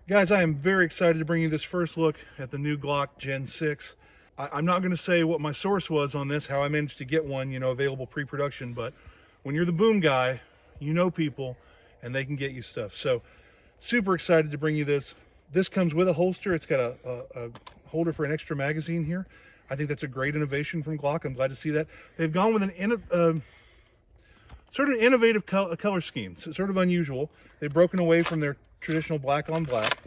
Guys, I am very excited to bring you this first look at the new Glock Gen 6. I'm not going to say what my source was on this, how I managed to get one, available pre-production, but when you're the boom guy, you know people and they can get you stuff. So super excited to bring you this. This comes with a holster. It's got a holder for an extra magazine here. I think that's a great innovation from Glock. I'm glad to see that. They've gone with sort of an innovative color scheme. So sort of unusual. They've broken away from their traditional black on black.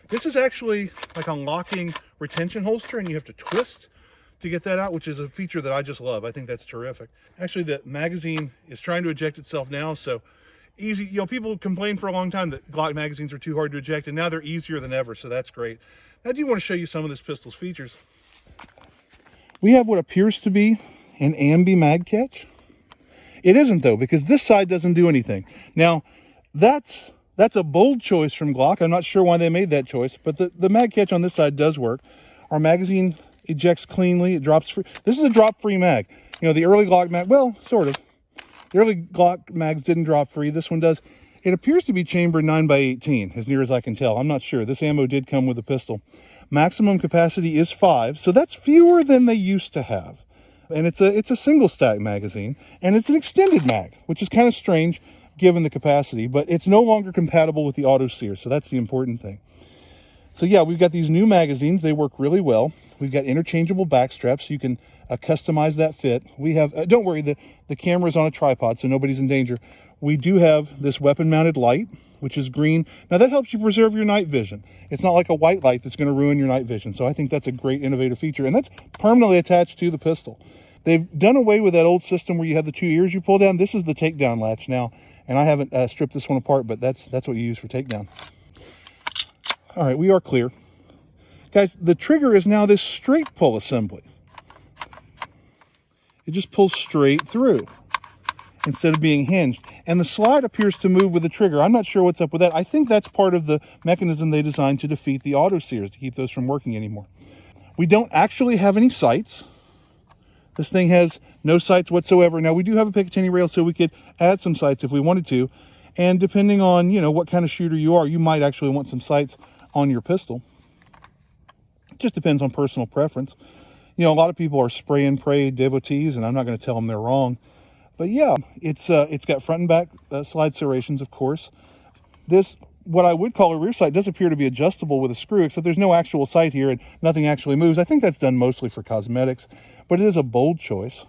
This is actually like a locking retention holster, and you have to twist to get that out, which is a feature that I just love. I think that's terrific. Actually, the magazine is trying to eject itself now, so easy. People complained for a long time that Glock magazines are too hard to eject, and now they're easier than ever, so that's great. Now, I do want to show you some of this pistol's features. We have what appears to be an ambi mag catch. It isn't, though, because this side doesn't do anything. Now, that's a bold choice from Glock. I'm not sure why they made that choice, but the mag catch on this side does work. Our magazine ejects cleanly. It drops free. This is a drop-free mag. The early Glock mag, well, sort of. The early Glock mags didn't drop free. This one does. It appears to be chambered 9x18, as near as I can tell. I'm not sure. This ammo did come with a pistol. Maximum capacity is 5, so that's fewer than they used to have. And it's a single stack magazine, and it's an extended mag, which is kind of strange given the capacity, but it's no longer compatible with the auto sear, so that's the important thing. So yeah, we've got these new magazines. They work really well. We've got interchangeable back straps, so you can customize that fit. We have, don't worry, the camera's on a tripod, so nobody's in danger. We do have this weapon mounted light, which is green. Now that helps you preserve your night vision. It's not like a white light that's going to ruin your night vision, so I think that's a great innovative feature, and that's permanently attached to the pistol. They've done away with that old system where you have the 2 ears you pull down. This is the takedown latch now, and I haven't stripped this one apart, but that's what you use for takedown. All right, we are clear. Guys, the trigger is now this straight pull assembly. It just pulls straight through instead of being hinged. And the slide appears to move with the trigger. I'm not sure what's up with that. I think that's part of the mechanism they designed to defeat the auto sears, to keep those from working anymore. We don't actually have any sights. This thing has no sights whatsoever. Now, we do have a Picatinny rail, so we could add some sights if we wanted to. And depending on, what kind of shooter you are, you might actually want some sights on your pistol. It just depends on personal preference. A lot of people are spray and pray devotees, and I'm not going to tell them they're wrong. But yeah, it's got front and back slide serrations, of course. This, what I would call a rear sight, does appear to be adjustable with a screw, except there's no actual sight here and nothing actually moves. I think that's done mostly for cosmetics, but it is a bold choice.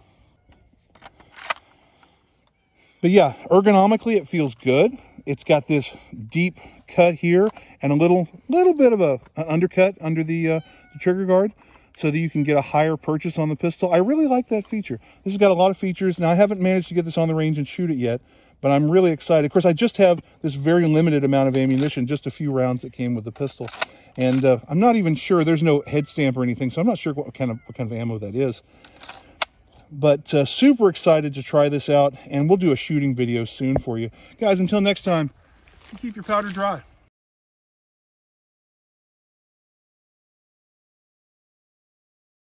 But yeah, ergonomically, it feels good. It's got this deep cut here and a little bit of an undercut under the trigger guard, so that you can get a higher purchase on the pistol. I really like that feature. This has got a lot of features. Now, I haven't managed to get this on the range and shoot it yet, but I'm really excited. Of course, I just have this very limited amount of ammunition, just a few rounds that came with the pistol. And I'm not even sure, there's no head stamp or anything, so I'm not sure what kind of ammo that is. But super excited to try this out, and we'll do a shooting video soon for you. Guys, until next time, keep your powder dry.